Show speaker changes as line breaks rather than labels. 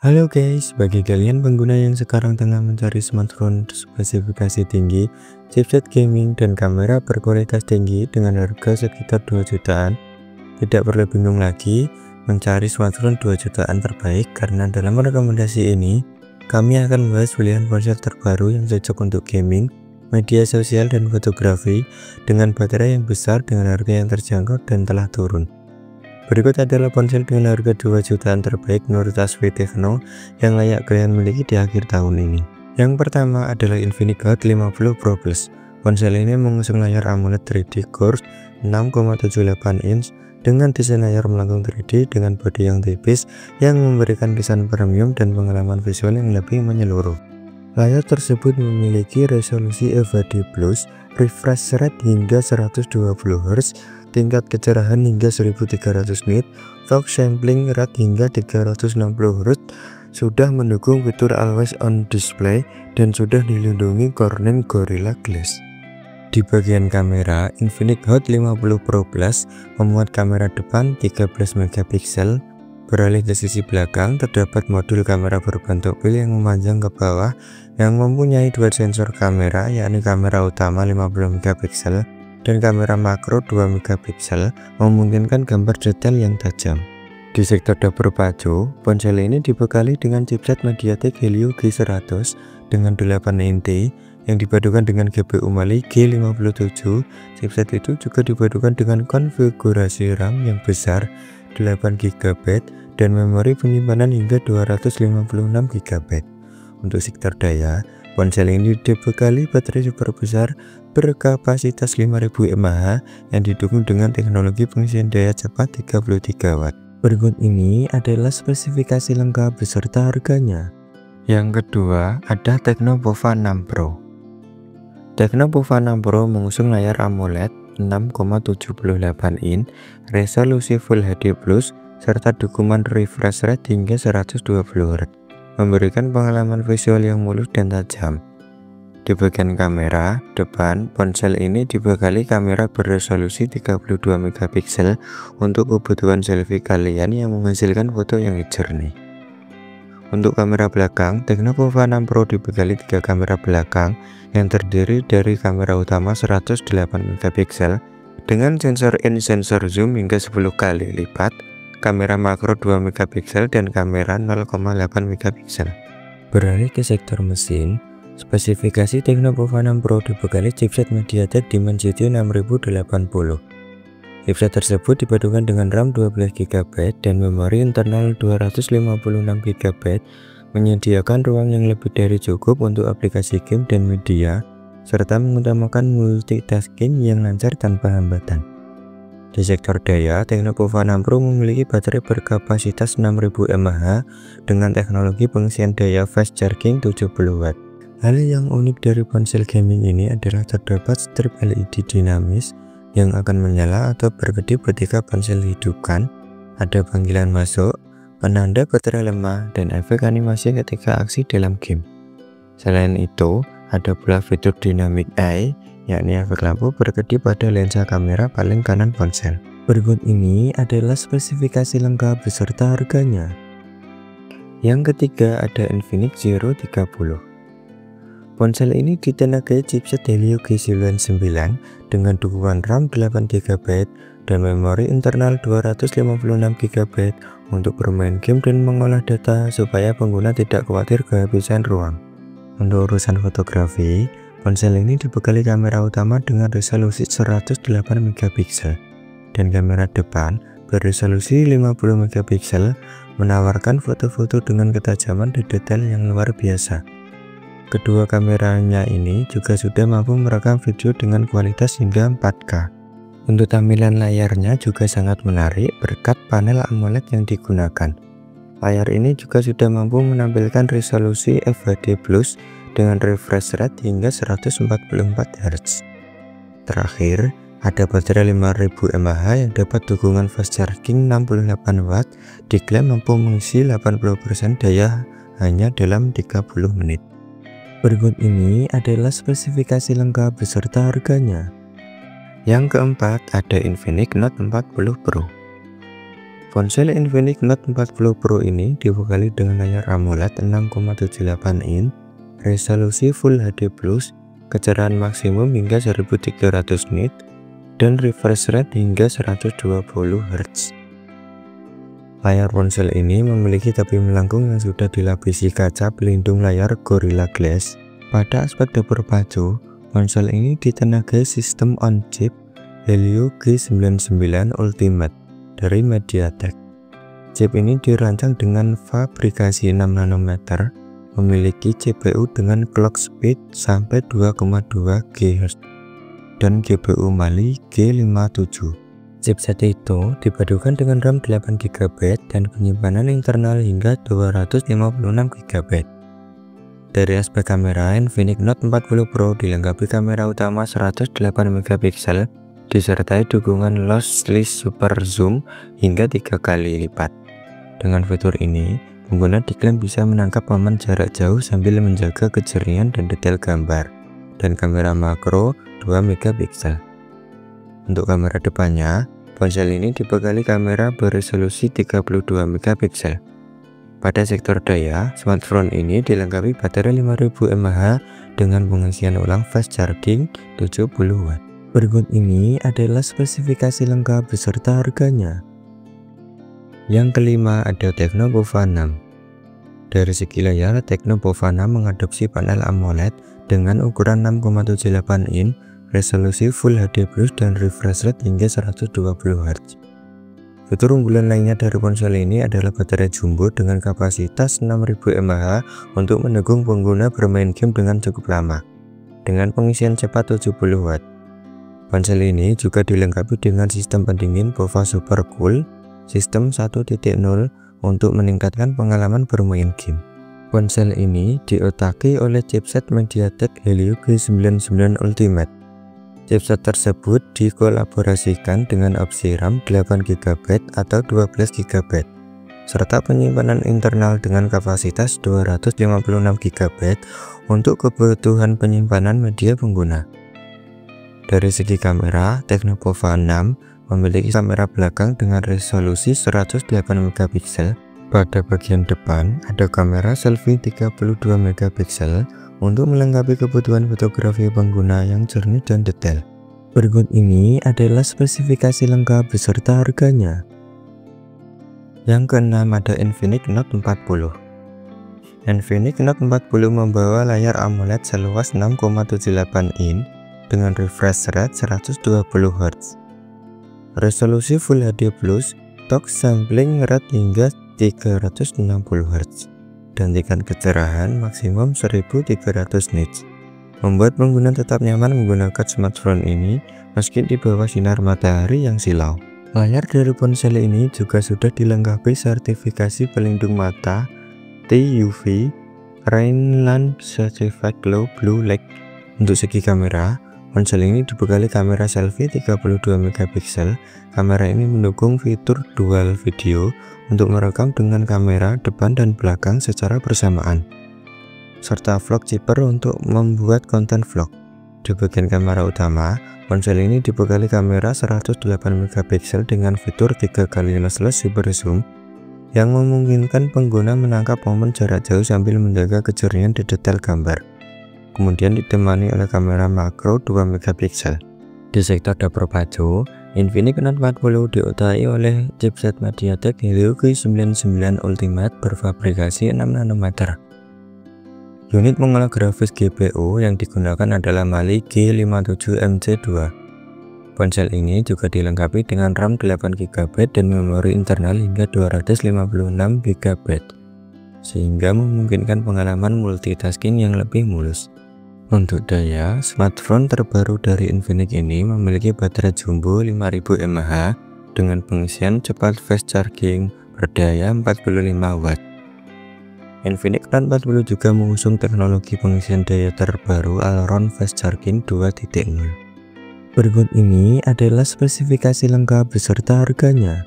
Halo guys, bagi kalian pengguna yang sekarang tengah mencari smartphone spesifikasi tinggi, chipset gaming, dan kamera berkualitas tinggi dengan harga sekitar 2 jutaan, tidak perlu bingung lagi mencari smartphone 2 jutaan terbaik karena dalam rekomendasi ini, kami akan membahas pilihan ponsel terbaru yang cocok untuk gaming, media sosial, dan fotografi dengan baterai yang besar dengan harga yang terjangkau dan telah turun. Berikut adalah ponsel dengan harga 2 jutaan terbaik menurut Aswi Techno yang layak kalian miliki di akhir tahun ini. Yang pertama adalah Infinix Hot 50 Pro Plus. Ponsel ini mengusung layar AMOLED 3D Curves 6,78 inch dengan desain layar melengkung 3D dengan bodi yang tipis yang memberikan kesan premium dan pengalaman visual yang lebih menyeluruh. Layar tersebut memiliki resolusi FHD+, refresh rate hingga 120Hz, tingkat kecerahan hingga 1300 nit, touch sampling rate hingga 360Hz, sudah mendukung fitur always on display, dan sudah dilindungi Corning Gorilla Glass. Di bagian kamera, Infinix Hot 50 Pro Plus memuat kamera depan 13 megapiksel. Beralih ke sisi belakang, terdapat modul kamera berbentuk pil yang memanjang ke bawah yang mempunyai dua sensor kamera, yakni kamera utama 50 megapiksel dan kamera makro 2 megapiksel, memungkinkan gambar detail yang tajam. Di sektor dapur pacu, ponsel ini dibekali dengan chipset MediaTek Helio G100 dengan 8 inti yang dipadukan dengan GPU Mali G57. Chipset itu juga dipadukan dengan konfigurasi RAM yang besar 8GB dan memori penyimpanan hingga 256GB. Untuk sektor daya, ponsel ini dibekali baterai super besar berkapasitas 5000 mAh yang didukung dengan teknologi pengisian daya cepat 33W. Berikut ini adalah spesifikasi lengkap beserta harganya. Yang kedua ada Tecno Pova 6 Pro. Tecno Pova 6 Pro mengusung layar AMOLED 6,78 inch, resolusi Full HD+, serta dukungan refresh rate hingga 120Hz, memberikan pengalaman visual yang mulus dan tajam. Di bagian kamera depan, ponsel ini dibekali kamera beresolusi 32 megapiksel untuk kebutuhan selfie kalian yang menghasilkan foto yang jernih. Untuk kamera belakang, Tecno Pova 6 Pro dibekali 3 kamera belakang yang terdiri dari kamera utama 108 megapiksel dengan sensor in sensor zoom hingga 10 kali lipat, kamera makro 2 megapiksel dan kamera 0,8 megapiksel. Beralih ke sektor mesin, spesifikasi Tecno Pova 6 Pro dibekali chipset MediaTek Dimensity 6080. Chipset tersebut dipadukan dengan RAM 12GB dan memori internal 256GB, menyediakan ruang yang lebih dari cukup untuk aplikasi game dan media, serta mengutamakan multitasking yang lancar tanpa hambatan. Di sektor daya, Tecno Pova 6 Pro memiliki baterai berkapasitas 6000 mAh dengan teknologi pengisian daya fast charging 70W. Hal yang unik dari ponsel gaming ini adalah terdapat strip LED dinamis yang akan menyala atau berkedip ketika ponsel dihidupkan, ada panggilan masuk, penanda baterai lemah, dan efek animasi ketika aksi dalam game. Selain itu, ada pula fitur Dynamic Eye, yakni efek lampu berkedip pada lensa kamera paling kanan ponsel. Berikut ini adalah spesifikasi lengkap beserta harganya. Yang ketiga ada Infinix Zero 30. Ponsel ini ditenagai chipset Helio G99 dengan dukungan RAM 8GB dan memori internal 256GB untuk bermain game dan mengolah data supaya pengguna tidak khawatir kehabisan ruang. Untuk urusan fotografi, ponsel ini dibekali kamera utama dengan resolusi 108MP dan kamera depan beresolusi 50MP, menawarkan foto-foto dengan ketajaman dan detail yang luar biasa. Kedua kameranya ini juga sudah mampu merekam video dengan kualitas hingga 4K. Untuk tampilan layarnya juga sangat menarik berkat panel AMOLED yang digunakan. Layar ini juga sudah mampu menampilkan resolusi FHD+ dengan refresh rate hingga 144Hz. Terakhir, ada baterai 5000 mAh yang dapat dukungan fast charging 68W, diklaim mampu mengisi 80% daya hanya dalam 30 menit. Berikut ini adalah spesifikasi lengkap beserta harganya. Yang keempat ada Infinix Note 40 Pro. Ponsel Infinix Note 40 Pro ini dibekali dengan layar AMOLED 6,78 in, resolusi Full HD+, kecerahan maksimum hingga 1300 nit, dan refresh rate hingga 120 Hz. Layar ponsel ini memiliki tepi melengkung yang sudah dilapisi kaca pelindung layar Gorilla Glass. Pada aspek dapur pacu, ponsel ini ditenagai sistem on-chip Helio G99 Ultimate dari MediaTek. Chip ini dirancang dengan fabrikasi 6 nanometer, memiliki CPU dengan clock speed sampai 2,2 GHz dan GPU Mali G57. Chipset itu dipadukan dengan RAM 8 GB dan penyimpanan internal hingga 256 GB. Dari aspek kamera, Infinix Note 40 Pro dilengkapi kamera utama 108 MP disertai dukungan lossless super zoom hingga 3 kali lipat. Dengan fitur ini, pengguna diklaim bisa menangkap momen jarak jauh sambil menjaga kejernihan dan detail gambar. Dan kamera makro 2 MP. Untuk kamera depannya, ponsel ini dibekali kamera beresolusi 32 MP. Pada sektor daya, smartphone ini dilengkapi baterai 5000 mAh dengan pengisian ulang fast charging 70 Watt. Berikut ini adalah spesifikasi lengkap beserta harganya. Yang kelima ada Tecnopova 6. Dari segi layar, Tecnopova 6 mengadopsi panel AMOLED dengan ukuran 6,78 in, resolusi Full HD+, dan refresh rate hingga 120 Hz. Fitur unggulan lainnya dari ponsel ini adalah baterai jumbo dengan kapasitas 6000 mAh untuk mendukung pengguna bermain game dengan cukup lama, dengan pengisian cepat 70 Watt. Ponsel ini juga dilengkapi dengan sistem pendingin Bova Super Cool, sistem 1.0 untuk meningkatkan pengalaman bermain game. Ponsel ini diotaki oleh chipset MediaTek Helio G99 Ultimate. Chipset tersebut dikolaborasikan dengan opsi RAM 8 GB atau 12 GB, serta penyimpanan internal dengan kapasitas 256 GB untuk kebutuhan penyimpanan media pengguna. Dari segi kamera, Tecnopova 6 memiliki kamera belakang dengan resolusi 108 MP. Pada bagian depan, ada kamera selfie 32 MP untuk melengkapi kebutuhan fotografi pengguna yang jernih dan detail. Berikut ini adalah spesifikasi lengkap beserta harganya. Yang keenam ada Infinix Note 40. Infinix Note 40 membawa layar AMOLED seluas 6,78 in dengan refresh rate 120 Hz, resolusi Full HD+, touch sampling rate hingga 360 Hz, dan tingkat kecerahan maksimum 1300 nits, membuat pengguna tetap nyaman menggunakan smartphone ini meski di bawah sinar matahari yang silau. Layar dari ponsel ini juga sudah dilengkapi sertifikasi pelindung mata TUV Rheinland Certified Low Blue Light. Untuk segi kamera, ponsel ini dibekali kamera selfie 32 MP. Kamera ini mendukung fitur dual video untuk merekam dengan kamera depan dan belakang secara bersamaan, serta vlog chipper untuk membuat konten vlog. Di bagian kamera utama, ponsel ini dibekali kamera 108 MP dengan fitur 3 kali lossless super zoom yang memungkinkan pengguna menangkap momen jarak jauh sambil menjaga kejernihan di detail gambar. Kemudian ditemani oleh kamera makro 2 MP. Di sektor dapur pacu, Infinix Note 40 diutaki oleh chipset MediaTek Helio G99 Ultimate berfabrikasi 6 nanometer. Unit pengolah grafis GPU yang digunakan adalah Mali G57MC2. Ponsel ini juga dilengkapi dengan RAM 8 GB dan memori internal hingga 256 GB, sehingga memungkinkan pengalaman multitasking yang lebih mulus. Untuk daya, smartphone terbaru dari Infinix ini memiliki baterai jumbo 5000 mAh dengan pengisian cepat fast charging berdaya 45 Watt. Infinix Note 40 juga mengusung teknologi pengisian daya terbaru Alron Fast Charging 2.0. Berikut ini adalah spesifikasi lengkap beserta harganya.